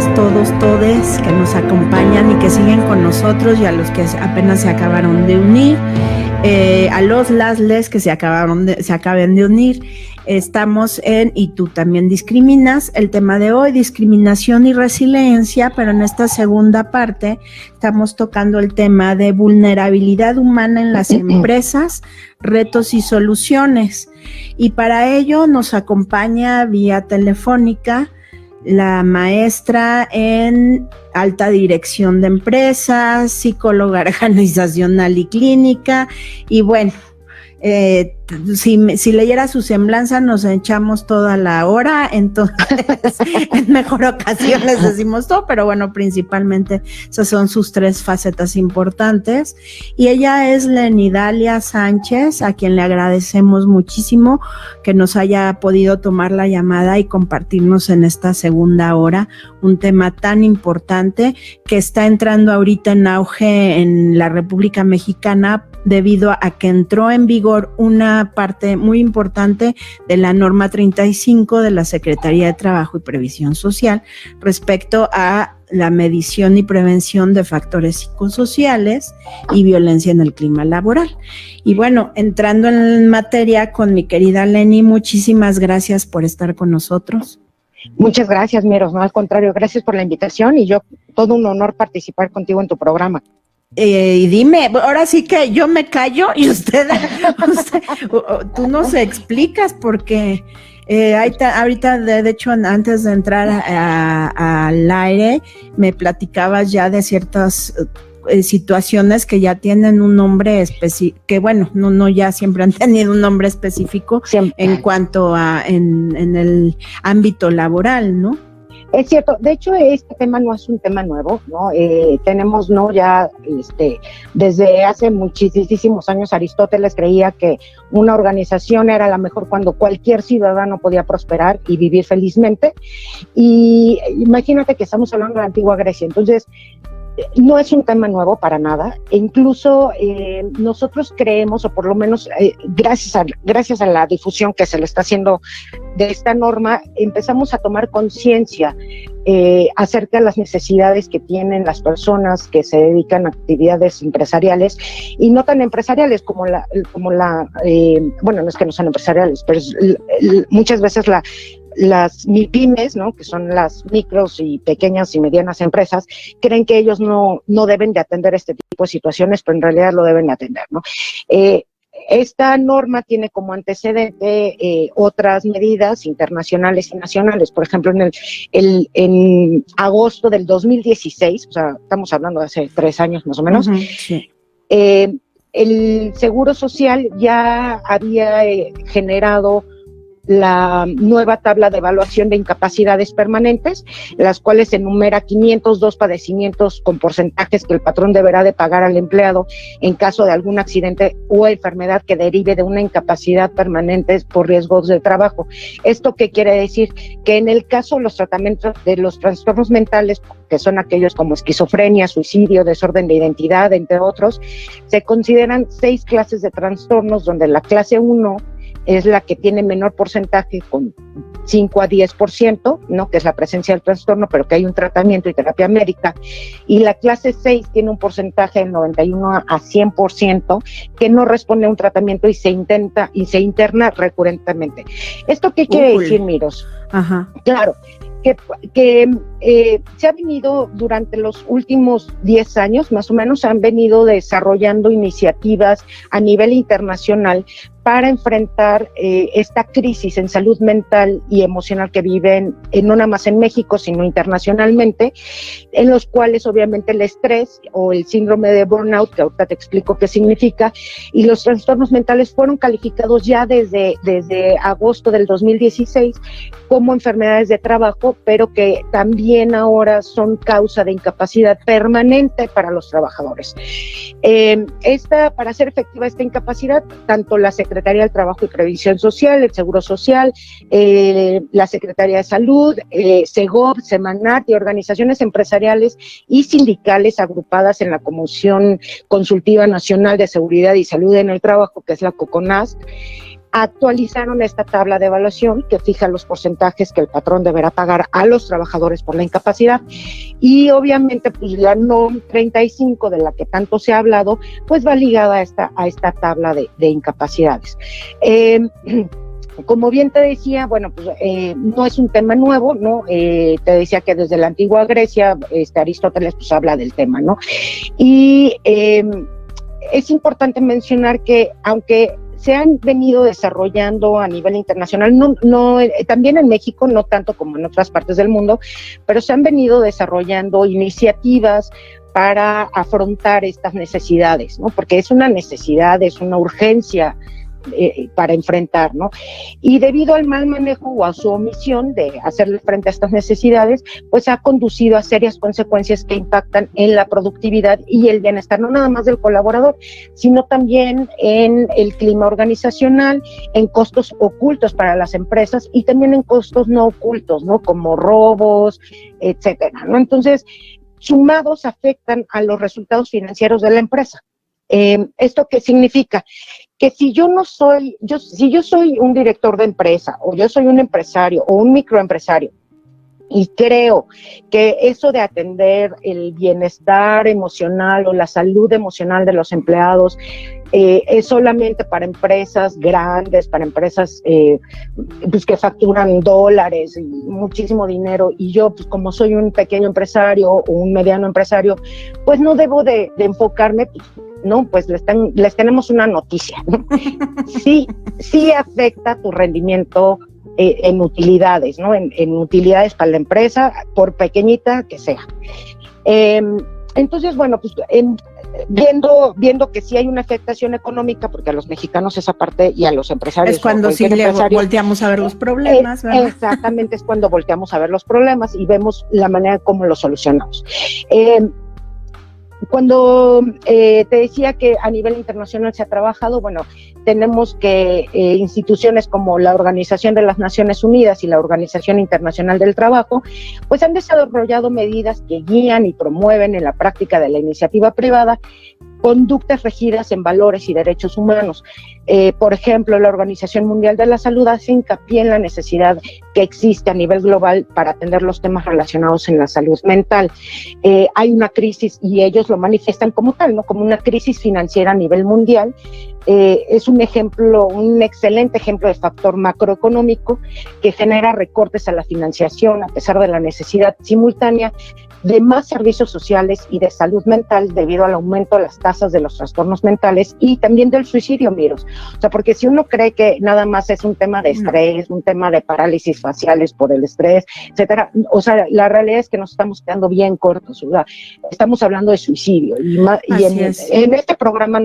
todas, todos, todes que nos acompañan y que siguen con nosotros, y a los que apenas se acabaron de unir, a las les que se acaben de unir. Estamos en Y tú también discriminas. El tema de hoy, discriminación y resiliencia, pero en esta segunda parte estamos tocando el tema de vulnerabilidad humana en las empresas, retos y soluciones. Y para ello nos acompaña vía telefónica la maestra en alta dirección de empresas, psicóloga organizacional y clínica, y bueno, si leyera su semblanza nos echamos toda la hora, entonces en mejor ocasión les decimos todo, pero bueno, principalmente esas son sus tres facetas importantes. Y ella es Lenidalia Sánchez, a quien le agradecemos muchísimo que nos haya podido tomar la llamada y compartirnos en esta segunda hora un tema tan importante que está entrando ahorita en auge en la República Mexicana, debido a que entró en vigor una parte muy importante de la norma 35 de la Secretaría de Trabajo y Previsión Social respecto a la medición y prevención de factores psicosociales y violencia en el clima laboral. Y bueno, entrando en materia con mi querida Leni, muchísimas gracias por estar con nosotros. Muchas gracias, Miros, no, al contrario, gracias por la invitación, y yo, todo un honor participar contigo en tu programa. Y dime, ahora sí que yo me callo y usted tú nos explicas, porque ahorita, de hecho, antes de entrar al aire, me platicabas ya de ciertas situaciones que ya tienen un nombre específico, que bueno, no ya siempre han tenido un nombre específico siempre, en cuanto a en el ámbito laboral, ¿no? Es cierto, de hecho este tema no es un tema nuevo, ¿no? Tenemos, ¿no? Ya desde hace muchísimos años Aristóteles creía que una organización era la mejor cuando cualquier ciudadano podía prosperar y vivir felizmente, y imagínate que estamos hablando de la antigua Grecia, entonces no es un tema nuevo para nada, e incluso nosotros creemos, o por lo menos gracias a la difusión que se le está haciendo de esta norma, empezamos a tomar conciencia acerca de las necesidades que tienen las personas que se dedican a actividades empresariales, y no tan empresariales como bueno, no es que no sean empresariales, pero muchas veces las MIPYMES, ¿no? Que son las micros y pequeñas y medianas empresas, creen que ellos no deben de atender este tipo de situaciones, pero en realidad lo deben de atender, ¿no? Esta norma tiene como antecedente otras medidas internacionales y nacionales. Por ejemplo, en agosto del 2016, o sea, estamos hablando de hace 3 años más o menos, sí. El Seguro Social ya había generado la nueva tabla de evaluación de incapacidades permanentes, las cuales enumera 502 padecimientos con porcentajes que el patrón deberá de pagar al empleado en caso de algún accidente o enfermedad que derive de una incapacidad permanente por riesgos de trabajo. ¿Esto qué quiere decir? Que en el caso de los tratamientos de los trastornos mentales, que son aquellos como esquizofrenia, suicidio, desorden de identidad, entre otros, se consideran 6 clases de trastornos, donde la clase 1 es la que tiene menor porcentaje, con 5 a 10%, ¿no? Que es la presencia del trastorno, pero que hay un tratamiento y terapia médica, y la clase 6 tiene un porcentaje del 91 a 100%, que no responde a un tratamiento y se interna recurrentemente. ¿Esto qué quiere decir, Miros? Ajá. Claro, que se ha venido durante los últimos 10 años, más o menos, se han venido desarrollando iniciativas a nivel internacional para enfrentar esta crisis en salud mental y emocional que viven no nada más en México, sino internacionalmente, en los cuales obviamente el estrés o el síndrome de burnout, que ahorita te explico qué significa, y los trastornos mentales fueron calificados ya desde agosto del 2016 como enfermedades de trabajo, pero que también ahora son causa de incapacidad permanente para los trabajadores. Para hacer efectiva esta incapacidad, tanto la Secretaría del Trabajo y Previsión Social, el Seguro Social, la Secretaría de Salud, SEGOV, SEMARNAT y organizaciones empresariales y sindicales agrupadas en la Comisión Consultiva Nacional de Seguridad y Salud en el Trabajo, que es la COCONAST, actualizaron esta tabla de evaluación que fija los porcentajes que el patrón deberá pagar a los trabajadores por la incapacidad. Y obviamente pues la NOM 35 de la que tanto se ha hablado, pues va ligada a esta tabla de incapacidades. Como bien te decía, bueno, pues no es un tema nuevo, ¿no? Te decía que desde la antigua Grecia, Aristóteles pues habla del tema, ¿no? Y es importante mencionar que aunque se han venido desarrollando a nivel internacional, también en México, no tanto como en otras partes del mundo, pero se han venido desarrollando iniciativas para afrontar estas necesidades, ¿no? Porque es una necesidad, es una urgencia para enfrentar, ¿no? Y debido al mal manejo o a su omisión de hacerle frente a estas necesidades, pues ha conducido a serias consecuencias que impactan en la productividad y el bienestar, no nada más del colaborador, sino también en el clima organizacional, en costos ocultos para las empresas y también en costos no ocultos, ¿no? Como robos, etcétera, ¿no? Entonces, sumados afectan a los resultados financieros de la empresa. ¿Esto qué significa? Que si yo soy un director de empresa, o yo soy un empresario, o un microempresario, y creo que eso de atender el bienestar emocional o la salud emocional de los empleados es solamente para empresas grandes, para empresas pues que facturan dólares y muchísimo dinero, y yo pues como soy un pequeño empresario o un mediano empresario, pues no debo de enfocarme, no, pues les tenemos una noticia, ¿no? Sí afecta tu rendimiento en utilidades, ¿no? En utilidades para la empresa, por pequeñita que sea. Entonces, bueno, pues viendo que sí hay una afectación económica, porque a los mexicanos esa parte y a los empresarios. Es cuando sí volteamos a ver los problemas, ¿verdad? Exactamente, es cuando volteamos a ver los problemas y vemos la manera como los solucionamos. Cuando te decía que a nivel internacional se ha trabajado, bueno, tenemos que instituciones como la Organización de las Naciones Unidas y la Organización Internacional del Trabajo, pues han desarrollado medidas que guían y promueven en la práctica de la iniciativa privada conductas regidas en valores y derechos humanos. Por ejemplo, la Organización Mundial de la Salud hace hincapié en la necesidad que existe a nivel global para atender los temas relacionados en la salud mental. Hay una crisis, y ellos lo manifiestan como tal, ¿no? Como una crisis financiera a nivel mundial. Es un excelente ejemplo de factor macroeconómico que genera recortes a la financiación a pesar de la necesidad simultánea de más servicios sociales y de salud mental debido al aumento de las tasas de los trastornos mentales y también del suicidio, Miros. O sea, porque si uno cree que nada más es un tema de estrés, un tema de parálisis faciales por el estrés, etcétera, o sea, la realidad es que nos estamos quedando bien cortos, ¿verdad? Estamos hablando de suicidio y en este programa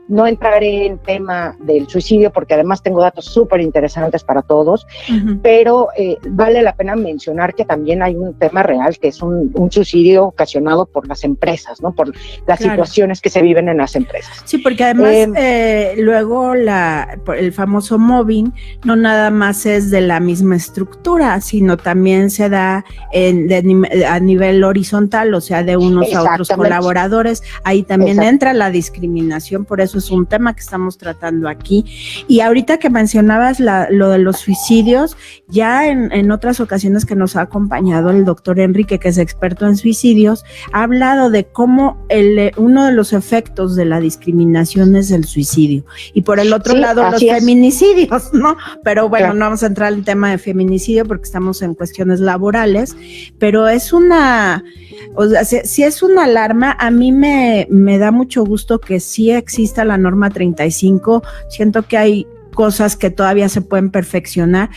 no entraré en tema del suicidio porque además tengo datos súper interesantes para todos, pero vale la pena mencionar que también hay un tema real que es un suicidio ocasionado por las empresas, ¿no? Por las situaciones que se viven en las empresas. Sí, porque además luego el famoso mobbing no nada más es de la misma estructura, sino también se da a nivel horizontal, o sea, de unos a otros colaboradores. Ahí también entra la discriminación, por eso es un tema que estamos tratando aquí. Y ahorita que mencionabas lo de los suicidios, ya en otras ocasiones que nos ha acompañado el doctor Enrique, que es experto en suicidios, ha hablado de cómo uno de los efectos de la discriminación es el suicidio. Y por el otro lado, los feminicidios, ¿no? Pero bueno, no vamos a entrar en el tema de feminicidio porque estamos en cuestiones laborales, pero es o sea, si es una alarma. A mí me da mucho gusto que sí exista la norma 35, siento que hay cosas que todavía se pueden perfeccionar,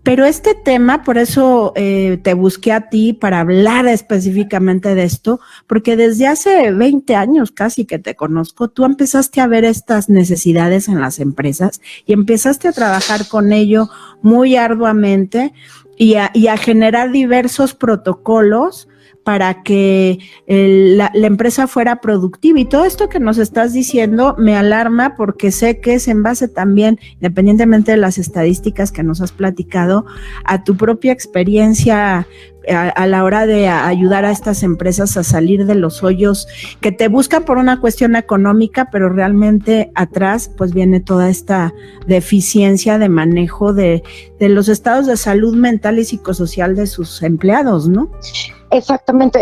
pero este tema, por eso te busqué a ti para hablar específicamente de esto, porque desde hace 20 años casi que te conozco, tú empezaste a ver estas necesidades en las empresas y empezaste a trabajar con ello muy arduamente y a generar diversos protocolos para que la empresa fuera productiva. Y todo esto que nos estás diciendo me alarma porque sé que es en base también, independientemente de las estadísticas que nos has platicado, a tu propia experiencia a la hora de ayudar a estas empresas a salir de los hoyos que te buscan por una cuestión económica, pero realmente atrás pues viene toda esta deficiencia de manejo de los estados de salud mental y psicosocial de sus empleados, ¿no? Exactamente.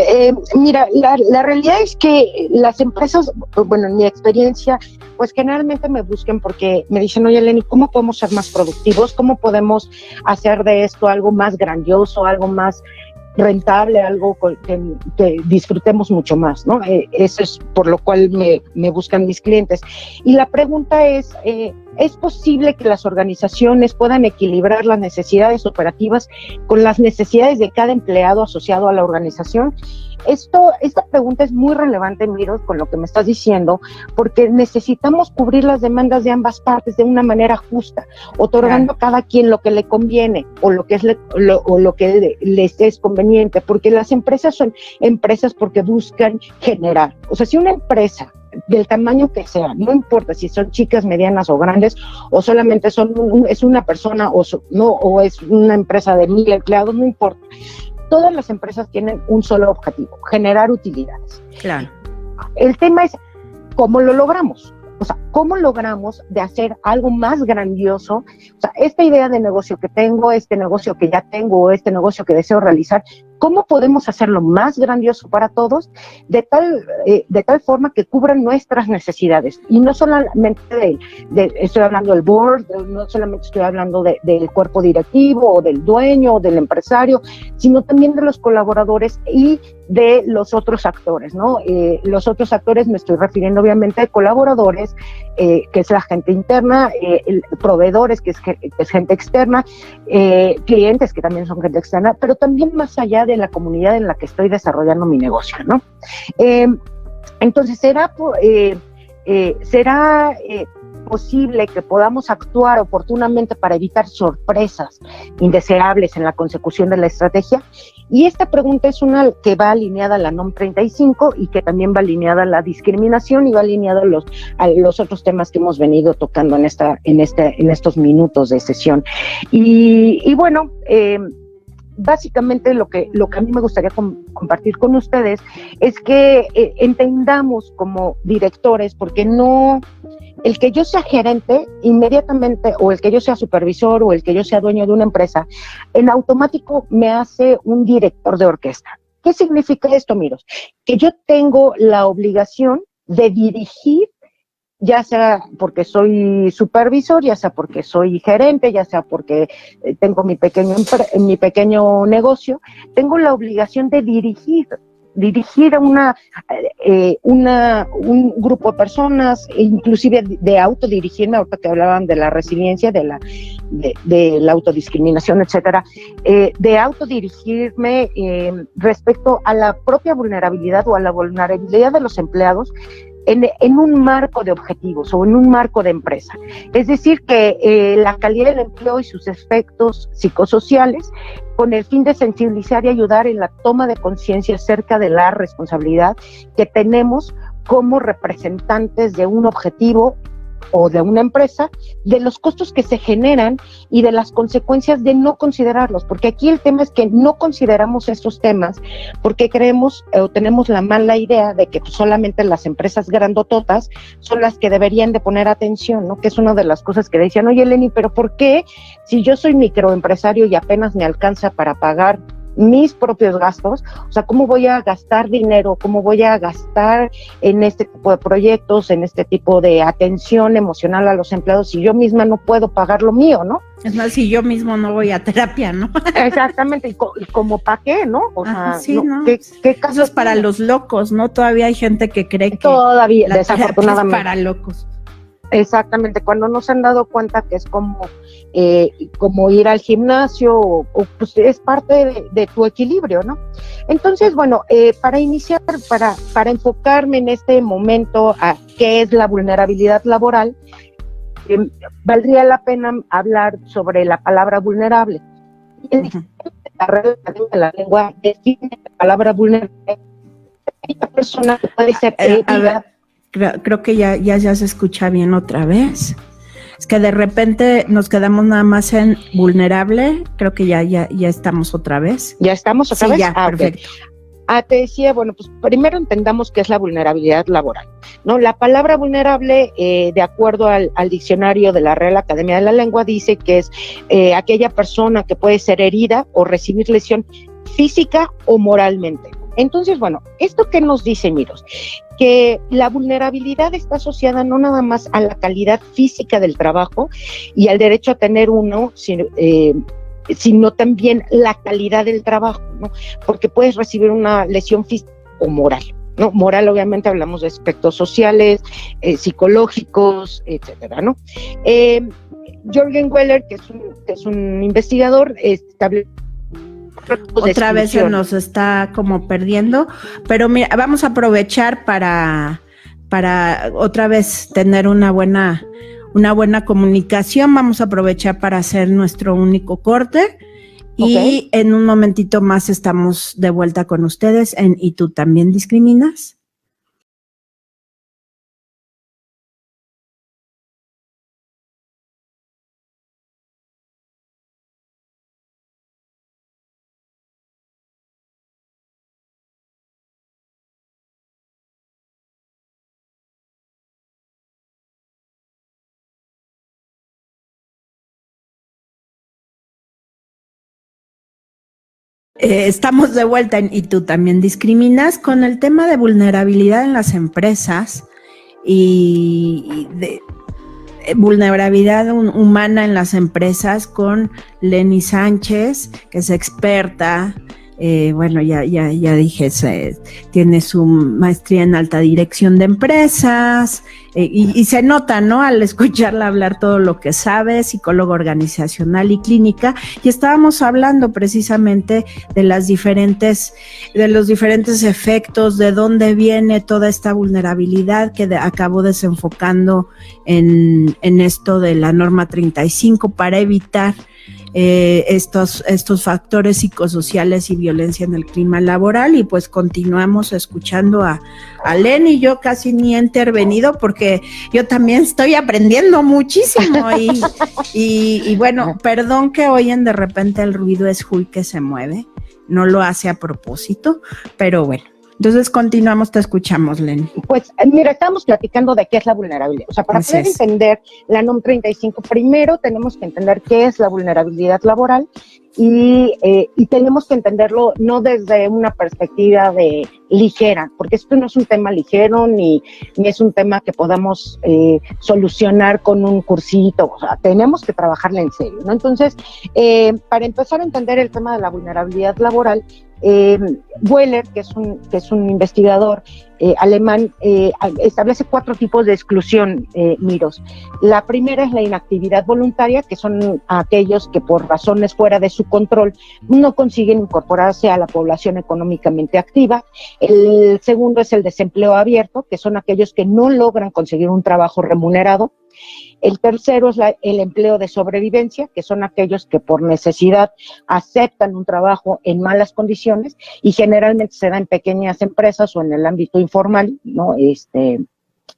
Mira, la realidad es que las empresas, bueno, en mi experiencia, pues generalmente me buscan porque me dicen, oye, Eleni, ¿cómo podemos ser más productivos? ¿Cómo podemos hacer de esto algo más grandioso, algo más rentable, algo que disfrutemos mucho más, ¿no? Eso es por lo cual me buscan mis clientes. Y la pregunta ¿es posible que las organizaciones puedan equilibrar las necesidades operativas con las necesidades de cada empleado asociado a la organización? Esta pregunta es muy relevante, Miro, con lo que me estás diciendo, porque necesitamos cubrir las demandas de ambas partes de una manera justa, otorgando a cada quien lo que le conviene o lo que les es conveniente, porque las empresas son empresas porque buscan generar. O sea, si una empresa del tamaño que sea, no importa si son chicas, medianas o grandes, o solamente es una persona o es una empresa de 1,000 empleados, no importa. Todas las empresas tienen un solo objetivo: generar utilidades. Claro. El tema es cómo lo logramos. O sea, ¿cómo logramos de hacer algo más grandioso? O sea, esta idea de negocio que tengo, este negocio que ya tengo, o este negocio que deseo realizar, ¿cómo podemos hacerlo más grandioso para todos de tal forma que cubran nuestras necesidades? Y no solamente estoy hablando del board, no solamente estoy hablando del cuerpo directivo o del dueño o del empresario, sino también de los colaboradores y de los otros actores, ¿no? Los otros actores me estoy refiriendo obviamente a colaboradores, que es la gente interna, proveedores, que es gente externa, clientes, que también son gente externa, pero también más allá de la comunidad en la que estoy desarrollando mi negocio, ¿no? Entonces, ¿será posible que podamos actuar oportunamente para evitar sorpresas indeseables en la consecución de la estrategia? Y esta pregunta es una que va alineada a la NOM 35 y que también va alineada a la discriminación y va alineada a los otros temas que hemos venido tocando en estos minutos de sesión. Y bueno, básicamente lo que a mí me gustaría compartir con ustedes es que entendamos como directores, porque no el que yo sea gerente inmediatamente, o el que yo sea supervisor, o el que yo sea dueño de una empresa, en automático me hace un director de orquesta. ¿Qué significa esto, Miros? Que yo tengo la obligación de dirigir, ya sea porque soy supervisor, ya sea porque soy gerente, ya sea porque tengo mi pequeño negocio, tengo la obligación de dirigir a un grupo de personas, inclusive de autodirigirme, ahorita que hablaban de la resiliencia, de la autodiscriminación, etcétera, de autodirigirme respecto a la propia vulnerabilidad o a la vulnerabilidad de los empleados en un marco de objetivos o en un marco de empresa. Es decir, que la calidad del empleo y sus efectos psicosociales, con el fin de sensibilizar y ayudar en la toma de conciencia acerca de la responsabilidad que tenemos como representantes de un objetivo o de una empresa, de los costos que se generan y de las consecuencias de no considerarlos, porque aquí el tema es que no consideramos estos temas porque creemos o tenemos la mala idea de que solamente las empresas grandototas son las que deberían de poner atención, ¿no? Que es una de las cosas que decían, oye, Eleni, pero ¿por qué si yo soy microempresario y apenas me alcanza para pagar mis propios gastos? O sea, ¿cómo voy a gastar dinero? ¿Cómo voy a gastar en este tipo de proyectos, en este tipo de atención emocional a los empleados si yo misma no puedo pagar lo mío, ¿no? Es más, si yo mismo no voy a terapia, ¿no? Exactamente, y como para qué, ¿no? O sea, sí, ¿no? ¿Qué caso eso es para los locos, ¿no? Todavía hay gente que cree que todavía, la terapia desafortunadamente, es para locos. Exactamente, cuando no se han dado cuenta que es como ir al gimnasio o pues es parte de tu equilibrio, ¿no? Entonces, bueno, para iniciar, para enfocarme en este momento a qué es la vulnerabilidad laboral, valdría la pena hablar sobre la palabra vulnerable. El diccionario de la lengua define la palabra vulnerable. Una persona que puede ser a ver, creo que ya se escucha bien otra vez. Es que de repente nos quedamos nada más en vulnerable, creo que ya estamos otra vez. ¿Ya estamos otra vez? Ya, perfecto. Okay. Te decía, bueno, pues primero entendamos qué es la vulnerabilidad laboral, ¿no? La palabra vulnerable, de acuerdo al diccionario de la Real Academia de la Lengua, dice que es aquella persona que puede ser herida o recibir lesión física o moralmente. Entonces, bueno, ¿esto qué nos dice, Miros? Que la vulnerabilidad está asociada no nada más a la calidad física del trabajo y al derecho a tener uno, sino también la calidad del trabajo, ¿no? Porque puedes recibir una lesión física o moral, ¿no? Moral, obviamente, hablamos de aspectos sociales, psicológicos, etcétera, ¿no? Jorgen Weller, que es un investigador, establece otra vez se nos está como perdiendo, pero mira, vamos a aprovechar para otra vez tener una buena comunicación. Vamos a aprovechar para hacer nuestro único corte y en un momentito más estamos de vuelta con ustedes en ¿Y tú también discriminas? Estamos de vuelta en ¿Y tú también discriminas? Con el tema de vulnerabilidad en las empresas y de vulnerabilidad humana en las empresas con Lenny Sánchez, que es experta. Bueno, ya dije, tiene su maestría en alta dirección de empresas y se nota, ¿no? Al escucharla hablar todo lo que sabe, psicóloga organizacional y clínica, y estábamos hablando precisamente de los diferentes efectos, de dónde viene toda esta vulnerabilidad que acabó desenfocando en esto de la norma 35 para evitar estos factores psicosociales y violencia en el clima laboral. Y pues continuamos escuchando a Lenny. Yo casi ni he intervenido porque yo también estoy aprendiendo muchísimo y bueno, perdón que oyen de repente el ruido, es Huy que se mueve, no lo hace a propósito, pero bueno. Entonces continuamos, te escuchamos, Lenny. Pues mira, estamos platicando de qué es la vulnerabilidad. O sea, para poder entender la NOM 35, primero tenemos que entender qué es la vulnerabilidad laboral y tenemos que entenderlo no desde una perspectiva de ligera, porque esto no es un tema ligero ni es un tema que podamos solucionar con un cursito. O sea, tenemos que trabajarla en serio, ¿no? Entonces, para empezar a entender el tema de la vulnerabilidad laboral, Weller, que es un investigador alemán, establece 4 tipos de exclusión, Miros. La primera es la inactividad voluntaria, que son aquellos que por razones fuera de su control no consiguen incorporarse a la población económicamente activa. El segundo es el desempleo abierto, que son aquellos que no logran conseguir un trabajo remunerado. El tercero es el empleo de sobrevivencia, que son aquellos que por necesidad aceptan un trabajo en malas condiciones y generalmente se da en pequeñas empresas o en el ámbito informal, ¿no?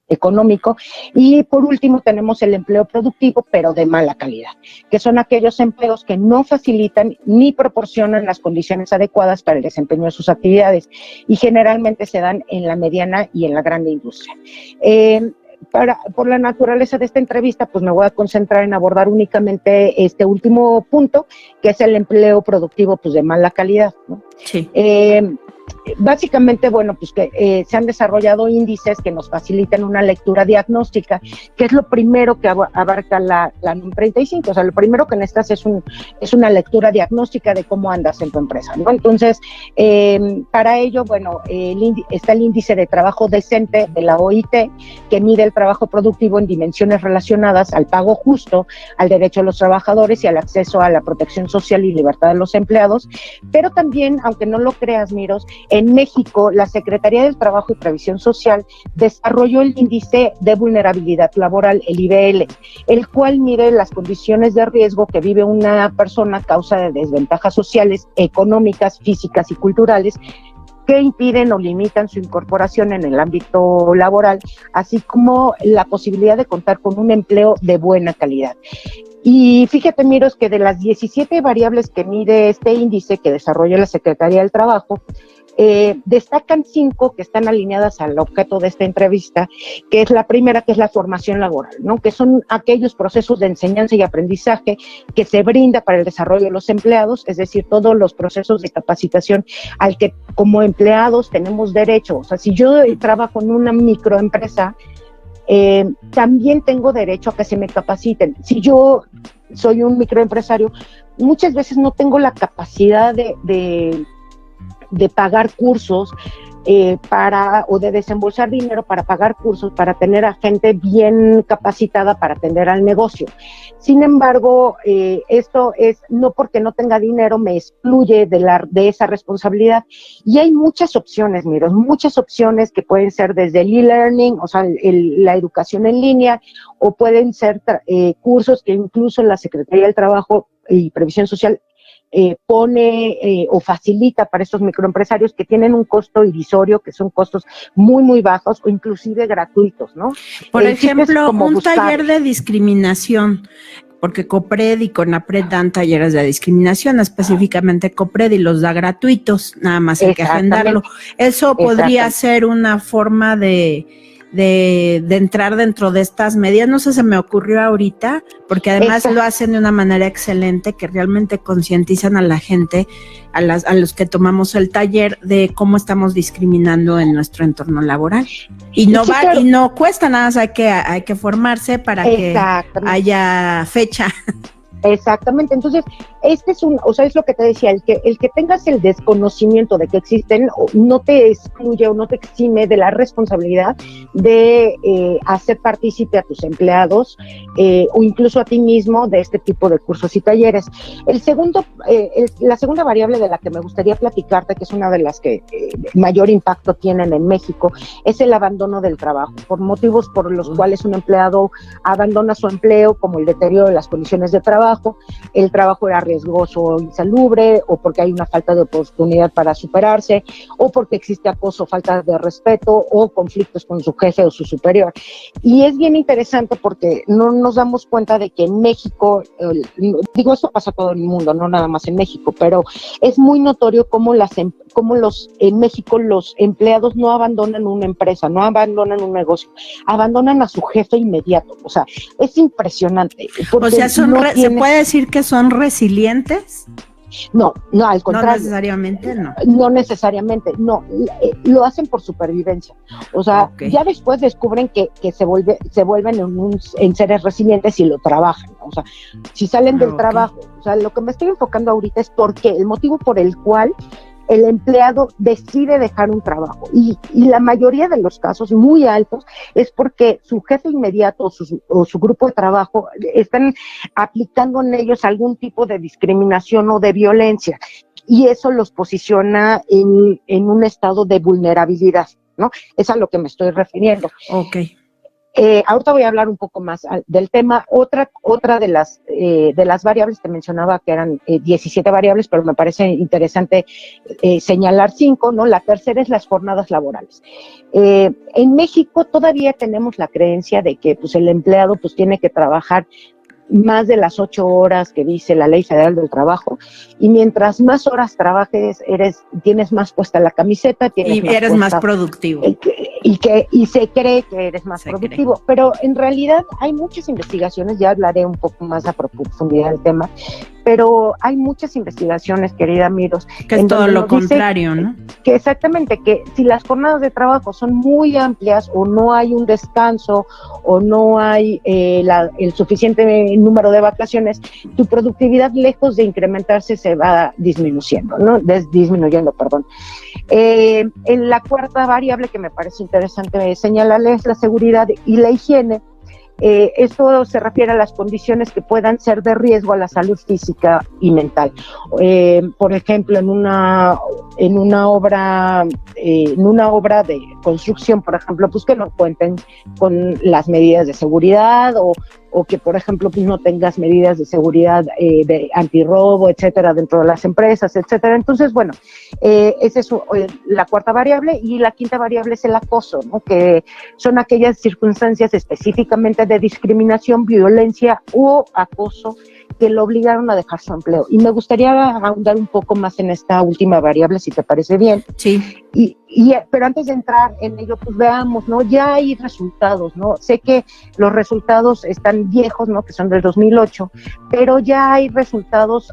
Económico. Y por último tenemos el empleo productivo, pero de mala calidad, que son aquellos empleos que no facilitan ni proporcionan las condiciones adecuadas para el desempeño de sus actividades y generalmente se dan en la mediana y en la grande industria. Por la naturaleza de esta entrevista, pues me voy a concentrar en abordar únicamente este último punto, que es el empleo productivo, pues de mala calidad, ¿no? Sí. Básicamente, bueno, pues que se han desarrollado índices que nos facilitan una lectura diagnóstica, que es lo primero que abarca la NOM 35. O sea, lo primero que necesitas es una lectura diagnóstica de cómo andas en tu empresa, ¿no? Entonces, para ello, bueno, está el índice de trabajo decente de la OIT, que mide el trabajo productivo en dimensiones relacionadas al pago justo, al derecho de los trabajadores y al acceso a la protección social y libertad de los empleados. Pero también, aunque no lo creas, Miros, en México, la Secretaría del Trabajo y Previsión Social desarrolló el índice de vulnerabilidad laboral, el IVL, el cual mide las condiciones de riesgo que vive una persona a causa de desventajas sociales, económicas, físicas y culturales que impiden o limitan su incorporación en el ámbito laboral, así como la posibilidad de contar con un empleo de buena calidad. Y fíjate, Miros, que de las 17 variables que mide este índice que desarrolla la Secretaría del Trabajo, destacan 5 que están alineadas al objeto de esta entrevista, que es la primera, que es la formación laboral, ¿no? Que son aquellos procesos de enseñanza y aprendizaje que se brinda para el desarrollo de los empleados, es decir, todos los procesos de capacitación al que como empleados tenemos derecho. O sea, si yo trabajo en una microempresa, también tengo derecho a que se me capaciten. Si yo soy un microempresario, muchas veces no tengo la capacidad de pagar cursos o de desembolsar dinero para pagar cursos, para tener a gente bien capacitada para atender al negocio. Sin embargo, esto es no porque no tenga dinero me excluye de esa responsabilidad. Y hay muchas opciones, Miros, muchas opciones que pueden ser desde el e-learning, o sea, la educación en línea, o pueden ser cursos que incluso la Secretaría del Trabajo y Previsión Social pone o facilita para estos microempresarios que tienen un costo irrisorio, que son costos muy, muy bajos o inclusive gratuitos, ¿no? Por ejemplo, un taller de discriminación, porque COPRED y CONAPRED dan talleres de discriminación, específicamente COPRED, y los da gratuitos, nada más hay que agendarlo. Eso podría ser una forma de entrar dentro de estas medidas. No sé, se me ocurrió ahorita, porque además lo hacen de una manera excelente, que realmente concientizan a la gente, a los que tomamos el taller, de cómo estamos discriminando en nuestro entorno laboral. Y no y no cuesta nada, hay que formarse para que haya fecha. Exactamente, entonces este es es lo que te decía, el que tengas el desconocimiento de que existen no te excluye o no te exime de la responsabilidad de hacer partícipe a tus empleados o incluso a ti mismo de este tipo de cursos y talleres. La segunda variable de la que me gustaría platicarte, que es una de las que mayor impacto tienen en México, es el abandono del trabajo, por motivos por los cuales un empleado abandona su empleo, como el deterioro de las condiciones de trabajo, el trabajo era riesgoso o insalubre, o porque hay una falta de oportunidad para superarse, o porque existe acoso, falta de respeto o conflictos con su jefe o su superior. Y es bien interesante porque no nos damos cuenta de que en México, digo, esto pasa todo el mundo, no nada más en México, pero es muy notorio cómo en México los empleados no abandonan una empresa, no abandonan un negocio, abandonan a su jefe inmediato. O sea, es impresionante. O sea, ¿se puede decir que son resilientes? No, al contrario. No necesariamente, no. No necesariamente, no. Lo hacen por supervivencia. O sea, ya después descubren que se vuelven en seres resilientes y lo trabajan. O sea, si salen del trabajo, o sea, lo que me estoy enfocando ahorita es el motivo por el cual el empleado decide dejar un trabajo, y la mayoría de los casos muy altos es porque su jefe inmediato o su grupo de trabajo están aplicando en ellos algún tipo de discriminación o de violencia, y eso los posiciona en un estado de vulnerabilidad, ¿no? Es a lo que me estoy refiriendo. Okay. Ahorita voy a hablar un poco más del tema. Otra de las variables que mencionaba, que eran 17 variables, pero me parece interesante señalar 5, ¿no? La tercera es las jornadas laborales. En México todavía tenemos la creencia de que pues, el empleado pues, tiene que trabajar más de las 8 horas que dice la Ley Federal del Trabajo, y mientras más horas trabajes, tienes más puesta la camiseta, eres más productivo. Y se cree que eres más productivo, pero en realidad hay muchas investigaciones, ya hablaré un poco más a profundidad del tema, pero hay muchas investigaciones, querida Miros, que es todo lo contrario, ¿no? Que exactamente, que si las jornadas de trabajo son muy amplias o no hay un descanso o no hay el suficiente número de vacaciones, tu productividad, lejos de incrementarse, se va disminuyendo, ¿no? En la cuarta variable que me parece interesante señalarle es la seguridad y la higiene. Esto se refiere a las condiciones que puedan ser de riesgo a la salud física y mental. Por ejemplo, en una obra de construcción, por ejemplo, pues que no cuenten con las medidas de seguridad o o que, por ejemplo, pues no tengas medidas de seguridad de antirrobo, etcétera, dentro de las empresas, etcétera. Entonces, bueno, esa es la cuarta variable, y la quinta variable es el acoso, ¿no? Que son aquellas circunstancias específicamente de discriminación, violencia u acoso que lo obligaron a dejar su empleo. Y me gustaría ahondar un poco más en esta última variable, si te parece bien. Sí. Pero antes de entrar en ello, pues veamos, ¿no? Ya hay resultados, ¿no? Sé que los resultados están viejos, ¿no? Que son del 2008, pero ya hay resultados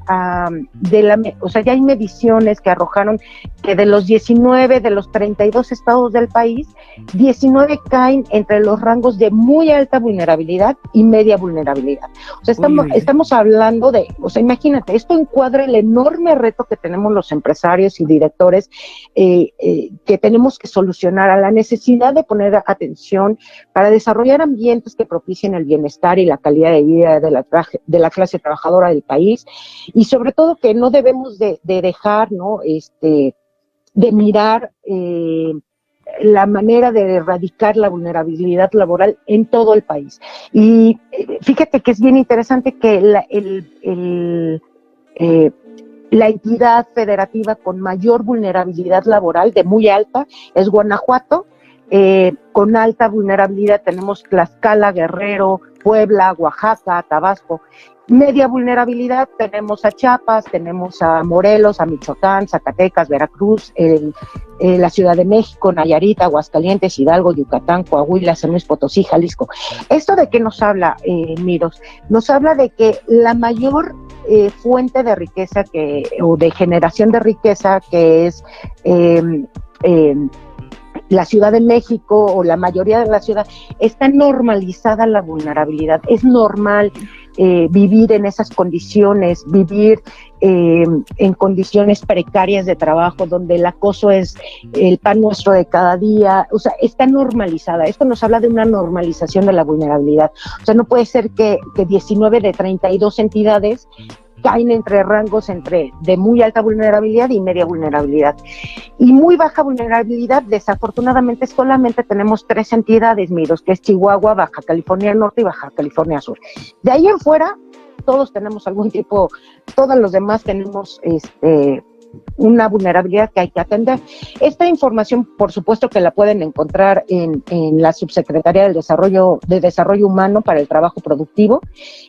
o sea, ya hay mediciones que arrojaron que de los 19, de los 32 estados del país, 19 caen entre los rangos de muy alta vulnerabilidad y media vulnerabilidad. O sea, estamos hablando de, o sea, imagínate, esto encuadra el enorme reto que tenemos los empresarios y directores, que tenemos que solucionar, a la necesidad de poner atención para desarrollar ambientes que propicien el bienestar y la calidad de vida de la clase trabajadora del país, y sobre todo que no debemos de dejar, ¿no? De mirar la manera de erradicar la vulnerabilidad laboral en todo el país. Y fíjate que es bien interesante que la entidad federativa con mayor vulnerabilidad laboral, de muy alta, es Guanajuato. Con alta vulnerabilidad tenemos Tlaxcala, Guerrero, Puebla, Oaxaca, Tabasco. Media vulnerabilidad tenemos a Chiapas, tenemos a Morelos, a Michoacán, Zacatecas, Veracruz, la Ciudad de México, Nayarit, Aguascalientes, Hidalgo, Yucatán, Coahuila, San Luis Potosí, Jalisco. ¿Esto de qué nos habla, Miros? Nos habla de que la mayor fuente de riqueza o de generación de riqueza, que es la Ciudad de México o la mayoría de la ciudad, está normalizada la vulnerabilidad. Es normal vivir en esas condiciones, vivir en condiciones precarias de trabajo, donde el acoso es el pan nuestro de cada día. O sea, está normalizada. Esto nos habla de una normalización de la vulnerabilidad. O sea, no puede ser que 19 de 32 entidades caen entre rangos de muy alta vulnerabilidad y media vulnerabilidad. Y muy baja vulnerabilidad, desafortunadamente, solamente tenemos 3 entidades, Miros, que es Chihuahua, Baja California Norte y Baja California Sur. De ahí en fuera, todos tenemos algún tipo, todos los demás tenemos una vulnerabilidad que hay que atender. Esta información, por supuesto, que la pueden encontrar en la Subsecretaría de Desarrollo Humano para el Trabajo Productivo.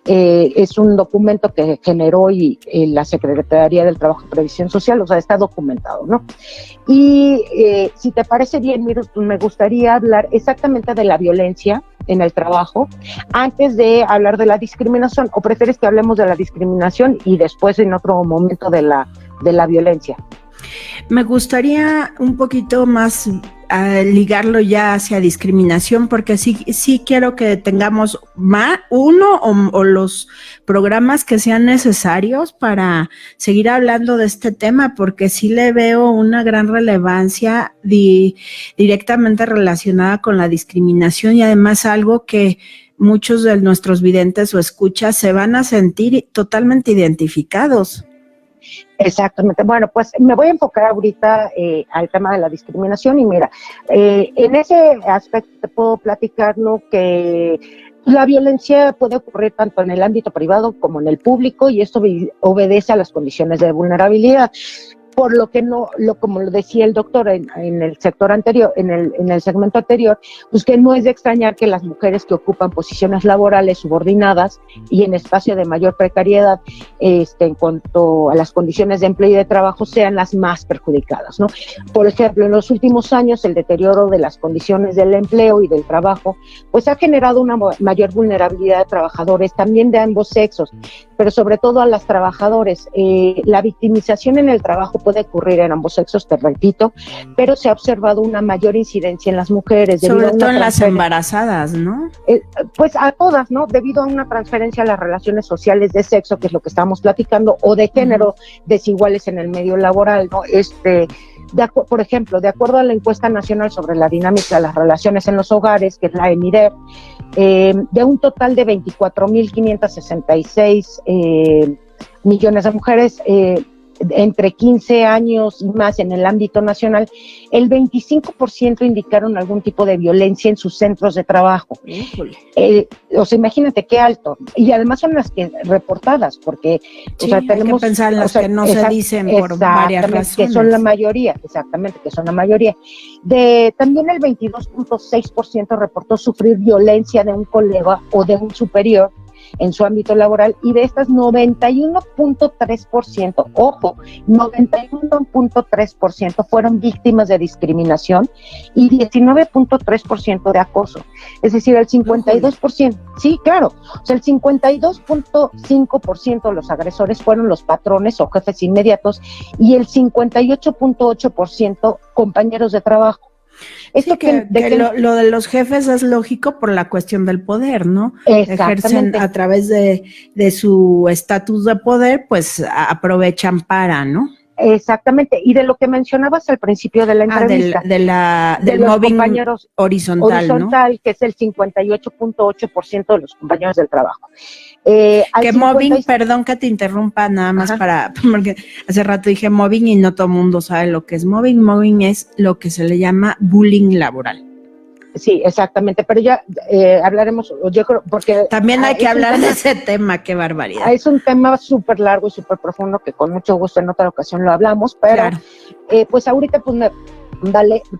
Es un documento que generó la Secretaría del Trabajo y Previsión Social, o sea, está documentado, ¿no? Y si te parece bien, me gustaría hablar exactamente de la violencia en el trabajo, antes de hablar de la discriminación, o prefieres que hablemos de la discriminación y después en otro momento de la violencia. Me gustaría un poquito más ligarlo ya hacia discriminación, porque sí quiero que tengamos uno o los programas que sean necesarios para seguir hablando de este tema, porque sí le veo una gran relevancia directamente relacionada con la discriminación, y además algo que muchos de nuestros videntes o escuchas se van a sentir totalmente identificados. Exactamente. Bueno, pues me voy a enfocar ahorita al tema de la discriminación, y mira, en ese aspecto te puedo platicar, ¿no?, que la violencia puede ocurrir tanto en el ámbito privado como en el público, y esto obedece a las condiciones de vulnerabilidad. Por lo que como lo decía el doctor en el sector anterior, en el segmento anterior, pues que no es de extrañar que las mujeres que ocupan posiciones laborales subordinadas y en espacio de mayor precariedad, en cuanto a las condiciones de empleo y de trabajo, sean las más perjudicadas, ¿no? Por ejemplo, en los últimos años, el deterioro de las condiciones del empleo y del trabajo, pues ha generado una mayor vulnerabilidad de trabajadores, también de ambos sexos, pero sobre todo a las trabajadoras. La victimización en el trabajo puede ocurrir en ambos sexos, te repito, pero se ha observado una mayor incidencia en las mujeres. Sobre todo en las embarazadas, ¿no? Pues a todas, ¿no? Debido a una transferencia a las relaciones sociales de sexo, que es lo que estamos platicando, o de género, desiguales en el medio laboral, ¿no? Por ejemplo, de acuerdo a la encuesta nacional sobre la dinámica de las relaciones en los hogares, que es la ENIDER, de un total de 24.566 millones de mujeres, entre 15 años y más en el ámbito nacional, el 25% indicaron algún tipo de violencia en sus centros de trabajo. O sea, imagínate qué alto. Y además son las que reportadas, porque sí, o sea, tenemos que pensar en las que no se dicen por varias razones. Que son la mayoría, exactamente, que son la mayoría. También el 22.6% reportó sufrir violencia de un colega o de un superior en su ámbito laboral, y de estas 91.3%, ojo, 91.3% fueron víctimas de discriminación y 19.3% de acoso. Es decir, el 52%, sí, claro, o sea, el 52.5% de los agresores fueron los patrones o jefes inmediatos y el 58.8% compañeros de trabajo. Esto sí, lo de los jefes es lógico por la cuestión del poder, ¿no? Ejercen a través de su estatus de poder, pues aprovechan para, ¿no? Exactamente, y de lo que mencionabas al principio de la entrevista. Del mobbing horizontal, ¿no? Que es el 58.8% de los compañeros del trabajo. Mobbing, perdón que te interrumpa nada más porque hace rato dije mobbing y no todo el mundo sabe lo que es mobbing. Mobbing es lo que se le llama bullying laboral. Sí, exactamente, pero ya hablaremos, yo creo, porque... También hay que hablar de ese tema, qué barbaridad. Es un tema súper largo y súper profundo que con mucho gusto en otra ocasión lo hablamos, pero claro. Pues ahorita pues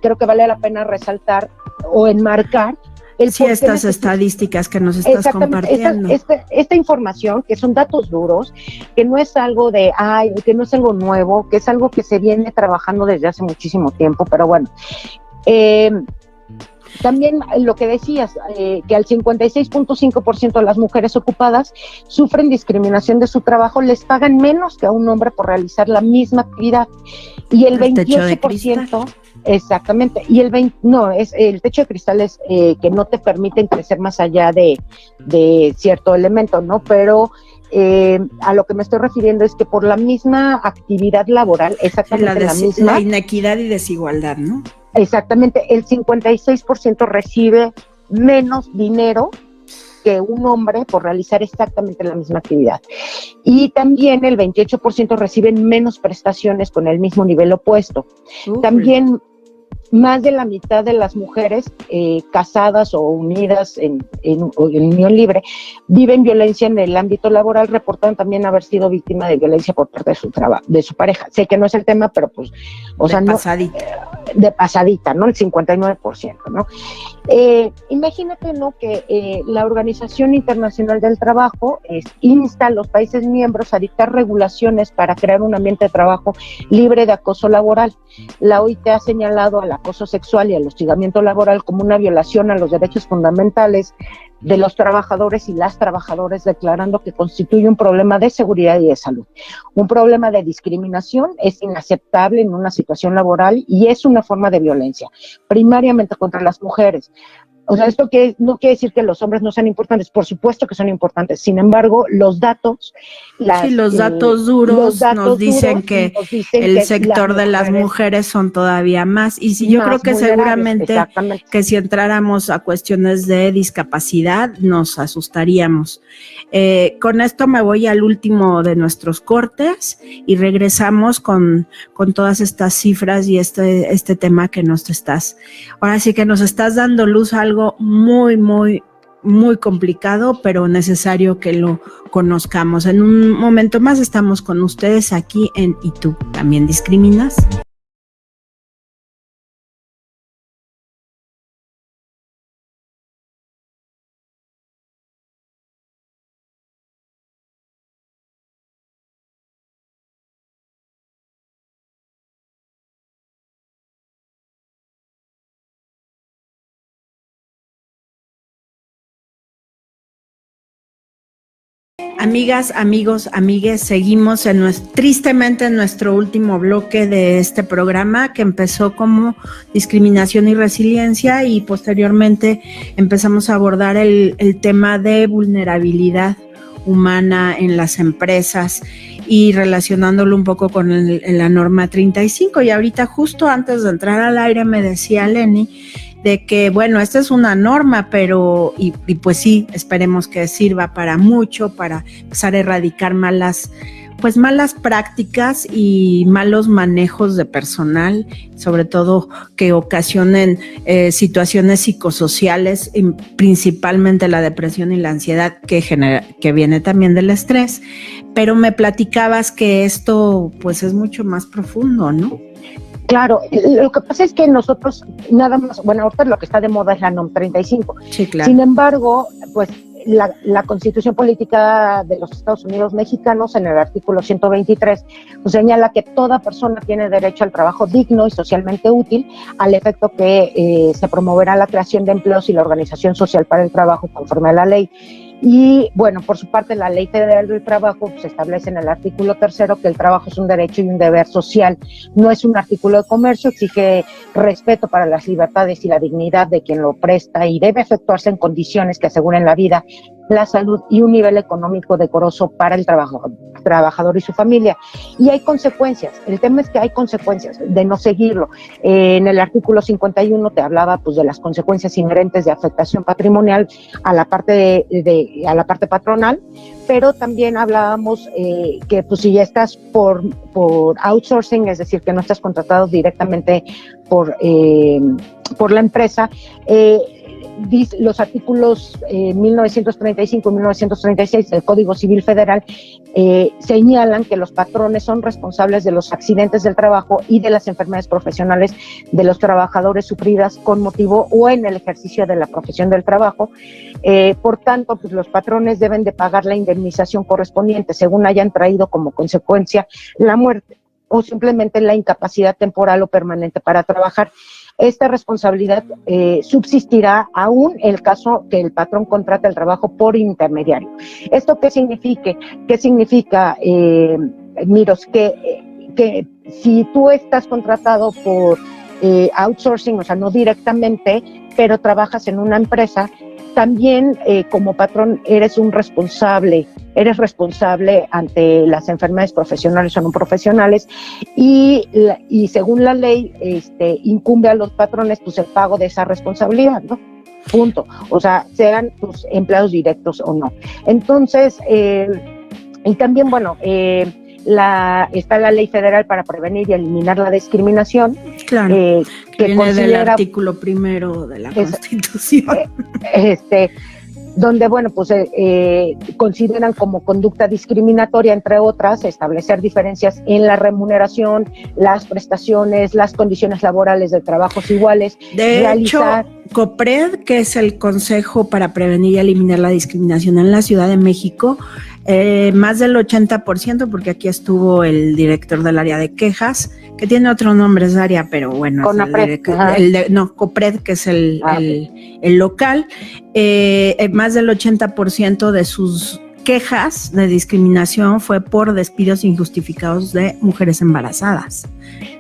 creo que vale la pena resaltar o enmarcar estas estadísticas que nos estás compartiendo. Esta información, que son datos duros, que no es algo que no es algo nuevo, que es algo que se viene trabajando desde hace muchísimo tiempo, pero bueno. También lo que decías, que al 56.5% de las mujeres ocupadas sufren discriminación de su trabajo, les pagan menos que a un hombre por realizar la misma actividad. Y el 28%, exactamente, y el techo de cristal es que no te permiten crecer más allá de cierto elemento, ¿no? Pero a lo que me estoy refiriendo es que por la misma actividad laboral, exactamente la misma. La inequidad y desigualdad, ¿no? Exactamente, el 56% recibe menos dinero que un hombre por realizar exactamente la misma actividad. Y también el 28% reciben menos prestaciones con el mismo nivel opuesto. También más de la mitad de las mujeres casadas o unidas en unión libre viven violencia en el ámbito laboral, reportan también haber sido víctima de violencia por parte de su pareja. Sé que no es el tema, pero pues, de pasadita, ¿no? El 59%, ¿no? Imagínate, ¿no? Que la Organización Internacional del Trabajo insta a los países miembros a dictar regulaciones para crear un ambiente de trabajo libre de acoso laboral. La OIT ha señalado al acoso sexual y al hostigamiento laboral como una violación a los derechos fundamentales de los trabajadores y las trabajadoras, declarando que constituye un problema de seguridad y de salud. Un problema de discriminación es inaceptable en una situación laboral y es una forma de violencia, primariamente contra las mujeres. O sea, esto no quiere decir que los hombres no sean importantes, por supuesto que son importantes. Sin embargo, los datos... los datos duros nos dicen que el sector de las mujeres son todavía más. Y si yo creo que seguramente que si entráramos a cuestiones de discapacidad, nos asustaríamos. Con esto me voy al último de nuestros cortes y regresamos con todas estas cifras y este tema que ahora sí que nos estás dando luz a algo muy, muy, muy complicado, pero necesario que lo conozcamos. En un momento más estamos con ustedes aquí en ¿Y tú también discriminas? Amigas, amigos, amigues, seguimos tristemente en nuestro último bloque de este programa que empezó como discriminación y resiliencia y posteriormente empezamos a abordar el tema de vulnerabilidad humana en las empresas y relacionándolo un poco con la norma 35. Y ahorita justo antes de entrar al aire me decía Lenny de que, bueno, esta es una norma, pero, y pues sí, esperemos que sirva para mucho, para empezar a erradicar malas pues malas prácticas y malos manejos de personal, sobre todo que ocasionen situaciones psicosociales, principalmente la depresión y la ansiedad que viene también del estrés. Pero me platicabas que esto pues es mucho más profundo, ¿no? Claro, lo que pasa es que nosotros nada más, bueno, ahorita lo que está de moda es la NOM 35. Sí, claro. Sin embargo, pues la Constitución Política de los Estados Unidos Mexicanos, en el artículo 123, pues, señala que toda persona tiene derecho al trabajo digno y socialmente útil, al efecto que se promoverá la creación de empleos y la organización social para el trabajo conforme a la ley. Y bueno, por su parte, la Ley Federal del Trabajo se establece en el artículo 3 que el trabajo es un derecho y un deber social. No es un artículo de comercio, exige respeto para las libertades y la dignidad de quien lo presta y debe efectuarse en condiciones que aseguren la vida, la salud y un nivel económico decoroso para el trabajador y su familia. Y hay consecuencias, el tema es que hay consecuencias de no seguirlo. En el artículo 51 te hablaba pues de las consecuencias inherentes de afectación patrimonial a la parte a la parte patronal, pero también hablábamos que pues si ya estás por outsourcing, es decir, que no estás contratado directamente por la empresa, los artículos 1935 y 1936 del Código Civil Federal señalan que los patrones son responsables de los accidentes del trabajo y de las enfermedades profesionales de los trabajadores sufridas con motivo o en el ejercicio de la profesión del trabajo. Por tanto, pues los patrones deben de pagar la indemnización correspondiente según hayan traído como consecuencia la muerte o simplemente la incapacidad temporal o permanente para trabajar. Esta responsabilidad subsistirá aún el caso que el patrón contrate el trabajo por intermediario. ¿Esto qué significa? Miros, que si tú estás contratado por outsourcing, o sea, no directamente, pero trabajas en una empresa, también como patrón eres responsable ante las enfermedades profesionales o no profesionales y según la ley incumbe a los patrones pues el pago de esa responsabilidad, ¿no? Punto. O sea, sean tus empleados directos o no. Entonces, y también, bueno, está la Ley Federal para prevenir y eliminar la discriminación. Claro, que viene del artículo 1 de la Constitución. Donde, bueno, pues consideran como conducta discriminatoria, entre otras, establecer diferencias en la remuneración, las prestaciones, las condiciones laborales de trabajos iguales. De hecho, COPRED, que es el Consejo para Prevenir y Eliminar la Discriminación en la Ciudad de México, más del 80%, porque aquí estuvo el director del área de quejas, que tiene otro nombre esa área, pero bueno, COPRED, que es el local, más del 80% de sus quejas de discriminación fue por despidos injustificados de mujeres embarazadas.